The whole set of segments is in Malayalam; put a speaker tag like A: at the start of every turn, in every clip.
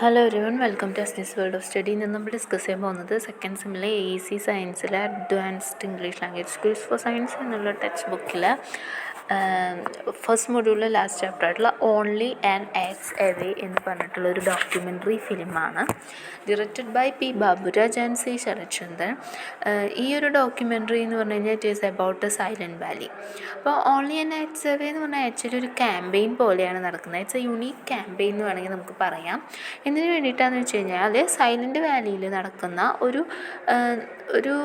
A: Hello everyone, welcome to Asnee's world of study. ഇന്ന് നമ്മൾ ഡിസ്കസ് ചെയ്യാൻ പോകുന്നത് സെക്കൻഡ് സെമ്മിലെ AC സയൻസിലെ advanced English language skills for science എന്നുള്ള ടെക്സ്റ്റ് ബുക്കിൽ ഫസ്റ്റ് മൊഡ്യൂളിലെ ലാസ്റ്റ് ചാപ്റ്റർ ആയിട്ടുള്ള ഓൺലി ആൻഡ് ആക്സ് എവേ എന്ന് പറഞ്ഞിട്ടുള്ള ഒരു ഡോക്യുമെൻ്ററി ഫിലിമാണ്. Directed by P. Baburaj and C. Sarathchandran. ഈ ഒരു ഡോക്യുമെൻ്ററി എന്ന് പറഞ്ഞു കഴിഞ്ഞാൽ it is about a silent valley. അപ്പോൾ ഓൺലി ആൻഡ് ആക്സ് എവേ എന്ന് പറഞ്ഞാൽ ആക്ച്വലി ഒരു ക്യാമ്പയിൻ പോലെയാണ് നടക്കുന്നത്. ഇറ്റ്സ് എ യുണീക്ക് ക്യാമ്പയിൻ എന്ന് വേണമെങ്കിൽ നമുക്ക് പറയാം. എന്തിനു വേണ്ടിയിട്ടാണെന്ന് വെച്ച് കഴിഞ്ഞാൽ സൈലൻറ്റ് വാലിയിൽ നടക്കുന്ന ഒരു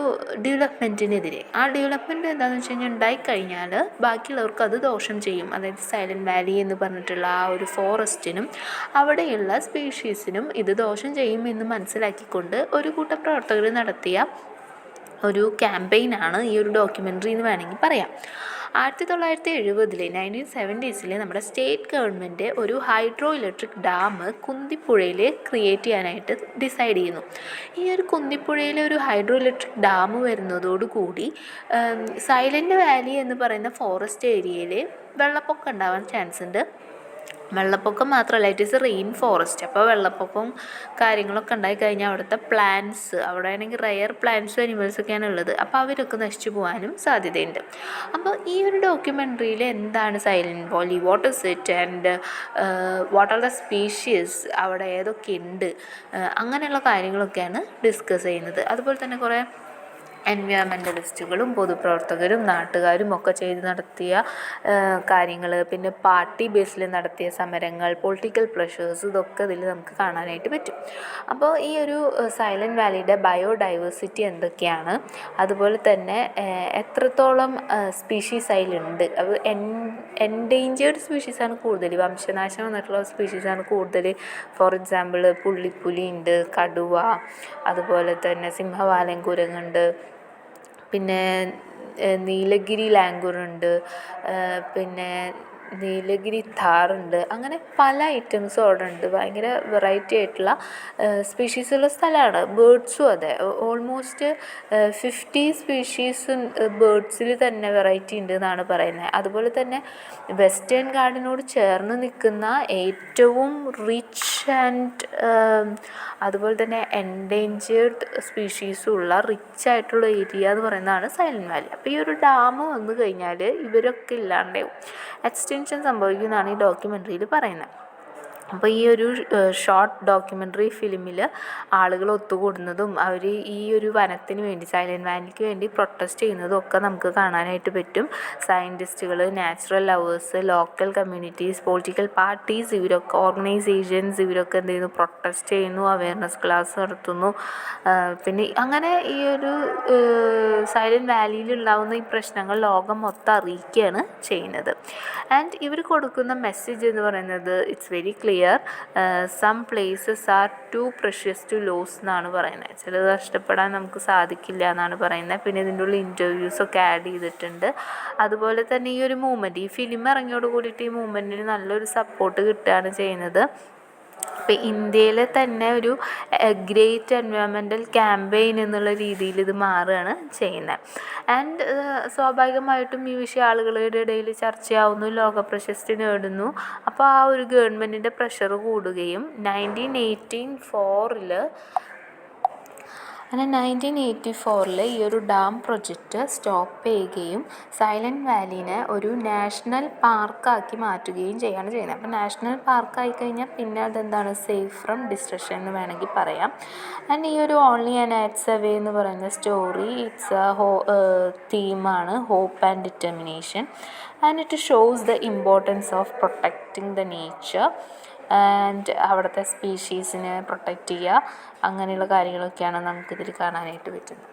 A: ഡെവലപ്മെൻറ്റിനെതിരെ, ആ ഡെവലപ്മെൻറ്റ് എന്താണെന്ന് വെച്ച് കഴിഞ്ഞാൽ ഉണ്ടായിക്കഴിഞ്ഞാൽ ബാക്കിയുള്ളവർക്ക് അത് ദോഷം ചെയ്യും. അതായത് സൈലൻറ്റ് വാലി എന്ന് പറഞ്ഞിട്ടുള്ള ആ ഒരു ഫോറസ്റ്റിനും അവിടെയുള്ള സ്പീഷീസിനും ഇത് ദോഷം ചെയ്യുമെന്ന് മനസ്സിലാക്കിക്കൊണ്ട് ഒരു കൂട്ടം പ്രവർത്തകർ നടത്തിയ ഒരു ക്യാമ്പയിനാണ് ഈ ഒരു ഡോക്യുമെൻ്ററി എന്ന് വേണമെങ്കിൽ പറയാം. 1970 1970s നമ്മുടെ സ്റ്റേറ്റ് ഗവൺമെൻറ് ഒരു ഹൈഡ്രോ ഇലക്ട്രിക് ഡാം കുന്തിപ്പുഴയിൽ ക്രിയേറ്റ് ചെയ്യാനായിട്ട് ഡിസൈഡ് ചെയ്യുന്നു. ഈ ഒരു കുന്തിപ്പുഴയിൽ ഒരു ഹൈഡ്രോ ഇലക്ട്രിക് ഡാം വരുന്നതോടുകൂടി സൈലൻറ്റ് വാലി എന്ന് പറയുന്ന ഫോറസ്റ്റ് ഏരിയയിൽ വെള്ളപ്പൊക്കം ഉണ്ടാവാൻ ചാൻസ് ഉണ്ട്. വെള്ളപ്പൊക്കം മാത്രമല്ല, it is A rain forest. അപ്പോൾ വെള്ളപ്പൊക്കവും കാര്യങ്ങളൊക്കെ ഉണ്ടായിക്കഴിഞ്ഞാൽ അവിടുത്തെ പ്ലാന്റ്സ്, അവിടെ ആണെങ്കിൽ റയർ പ്ലാന്റ്സും അനിമൽസൊക്കെയാണ് ഉള്ളത്, അപ്പോൾ അവരൊക്കെ നശിച്ചു പോകാനും സാധ്യതയുണ്ട്. അപ്പോൾ ഈ ഒരു ഡോക്യുമെൻ്ററിയിൽ എന്താണ് silent Valley, what is it and what are the species, അവിടെ ഏതൊക്കെ ഉണ്ട്, അങ്ങനെയുള്ള കാര്യങ്ങളൊക്കെയാണ് ഡിസ്കസ് ചെയ്യുന്നത്. അതുപോലെ തന്നെ കുറേ എൻവയോൺമെൻ്റലിസ്റ്റുകളും പൊതുപ്രവർത്തകരും നാട്ടുകാരും ഒക്കെ ചെയ്ത് നടത്തിയ കാര്യങ്ങൾ, പിന്നെ പാർട്ടി ബേസിൽ നടത്തിയ സമരങ്ങൾ, പൊളിറ്റിക്കൽ പ്രഷേഴ്സ്, ഇതൊക്കെ ഇതിൽ നമുക്ക് കാണാനായിട്ട് പറ്റും. അപ്പോൾ ഈ ഒരു സൈലൻറ്റ് വാലിയുടെ ബയോഡൈവേഴ്സിറ്റി എന്തൊക്കെയാണ്, അതുപോലെ തന്നെ എത്രത്തോളം സ്പീഷീസ് അതിലുണ്ട്, അത് എൻഡേഞ്ചേർഡ് സ്പീഷീസാണ് കൂടുതൽ, വംശനാശം വന്നിട്ടുള്ള സ്പീഷീസാണ് കൂടുതൽ. ഫോർ എക്സാമ്പിൾ പുള്ളിപ്പുലി ഉണ്ട്, കടുവ, അതുപോലെ തന്നെ സിംഹവാലൻ കുരങ്ങുണ്ട്, പിന്നെ നീലഗിരി ലാംഗൂറുണ്ട്, പിന്നെ നീലഗിരി താറുണ്ട്. അങ്ങനെ പല ഐറ്റംസും അവിടെ ഉണ്ട്. ഭയങ്കര വെറൈറ്റി ആയിട്ടുള്ള സ്പീഷീസുള്ള സ്ഥലമാണ്. ബേർഡ്സും അതെ, ഓൾമോസ്റ്റ് 50 സ്പീഷീസ് ബേർഡ്സിൽ തന്നെ വെറൈറ്റി ഉണ്ട് എന്നാണ് പറയുന്നത്. അതുപോലെ തന്നെ വെസ്റ്റേൺ ഗാർഡിനോട് ചേർന്ന് നിൽക്കുന്ന ഏറ്റവും റിച്ച് ആൻഡ് അതുപോലെ തന്നെ എൻഡേഞ്ചേർഡ് സ്പീഷീസുള്ള റിച്ച് ആയിട്ടുള്ള ഏരിയ എന്ന് പറയുന്നതാണ് സൈലൻറ്റ് വാലി. അപ്പോൾ ഈ ഒരു ഡാം വന്നു കഴിഞ്ഞാൽ ഇവരൊക്കെ ഇല്ലാണ്ടാവും, എക്സ്റ്റെൻഷൻ സംഭവിക്കുമെന്നാണ് ഈ ഡോക്യുമെൻ്ററിയിൽ പറയുന്നത്. അപ്പോൾ ഈ ഒരു ഷോർട്ട് ഡോക്യുമെൻ്ററി ഫിലിമിൽ ആളുകൾ ഒത്തുകൂടുന്നതും അവർ ഈ ഒരു വനത്തിന് വേണ്ടി, സൈലൻറ്റ് വാലിക്ക് വേണ്ടി പ്രൊട്ടസ്റ്റ് ചെയ്യുന്നതും ഒക്കെ നമുക്ക് കാണാനായിട്ട് പറ്റും. സയൻറ്റിസ്റ്റുകൾ, natural lovers, local communities, political parties, ഇവരൊക്കെ ഓർഗനൈസേഷൻസ്, ഇവരൊക്കെ എന്ത് ചെയ്യുന്നു, പ്രൊട്ടസ്റ്റ് ചെയ്യുന്നു, അവയർനെസ് ക്ലാസ് നടത്തുന്നു. പിന്നെ അങ്ങനെ ഈ ഒരു സൈലൻറ്റ് വാലിയിലുണ്ടാകുന്ന ഈ പ്രശ്നങ്ങൾ ലോകം മൊത്തം അറിയിക്കുകയാണ് ചെയ്യുന്നത്. ആൻഡ് ഇവർ കൊടുക്കുന്ന മെസ്സേജ് എന്ന് പറയുന്നത് it's very clear. Some places are too precious to lose എന്നാണ് പറയുന്നത്. ചിലത് നഷ്ടപ്പെടാൻ നമുക്ക് സാധിക്കില്ല എന്നാണ് പറയുന്നത്. പിന്നെ ഇതിൻ്റെ ഉള്ളിൽ ഇൻ്റർവ്യൂസൊക്കെ ആഡ് ചെയ്തിട്ടുണ്ട്. അതുപോലെ തന്നെ ഈ ഒരു മൂവ്മെൻറ്റ്, ഈ ഫിലിം ഇറങ്ങിയോട് കൂടിയിട്ട് ഈ മൂവ്മെൻറ്റിന് നല്ലൊരു സപ്പോർട്ട് കിട്ടുകയാണ് ചെയ്യുന്നത്. ഇപ്പോൾ ഇന്ത്യയിലെ തന്നെ ഒരു ഗ്രേറ്റ് എൻവയോൺമെൻ്റൽ ക്യാമ്പയിൻ എന്നുള്ള രീതിയിൽ ഇത് മാറുകയാണ് ചെയ്യുന്നത്. ആൻഡ് സ്വാഭാവികമായിട്ടും ഈ വിഷയം ആളുകളുടെ ഇടയിൽ ചർച്ചയാവുന്നു, ലോക പ്രശസ്തി നേടുന്നു. അപ്പോൾ ആ ഒരു ഗവൺമെൻറ്റിൻ്റെ പ്രഷർ കൂടുകയും 1984 ഈ ഒരു ഡാം പ്രൊജക്റ്റ് സ്റ്റോപ്പ് ചെയ്യുകയും സൈലൻറ്റ് വാലിനെ ഒരു നാഷണൽ പാർക്കാക്കി മാറ്റുകയും ചെയ്യുകയാണ് ചെയ്യുന്നത്. അപ്പോൾ നാഷണൽ പാർക്കായി കഴിഞ്ഞാൽ പിന്നെ അതെന്താണ്, സേഫ് ഫ്രം ഡിസ്ട്രക്ഷൻ എന്ന് വേണമെങ്കിൽ പറയാം. ആൻഡ് ഈ ഒരു ഓൺലി ആൻഡ് ആക്സ് എവേ എന്ന് പറയുന്ന സ്റ്റോറി, ഇറ്റ്സ് തീമാണ് hope and determination. And it shows the importance of protecting the nature and അവിടുത്തെ സ്പീഷീസിനെ പ്രൊട്ടക്റ്റ് ചെയ്യുക, അങ്ങനെയുള്ള കാര്യങ്ങളൊക്കെയാണ് നമുക്കിതിൽ കാണാനായിട്ട് പറ്റുന്നത്.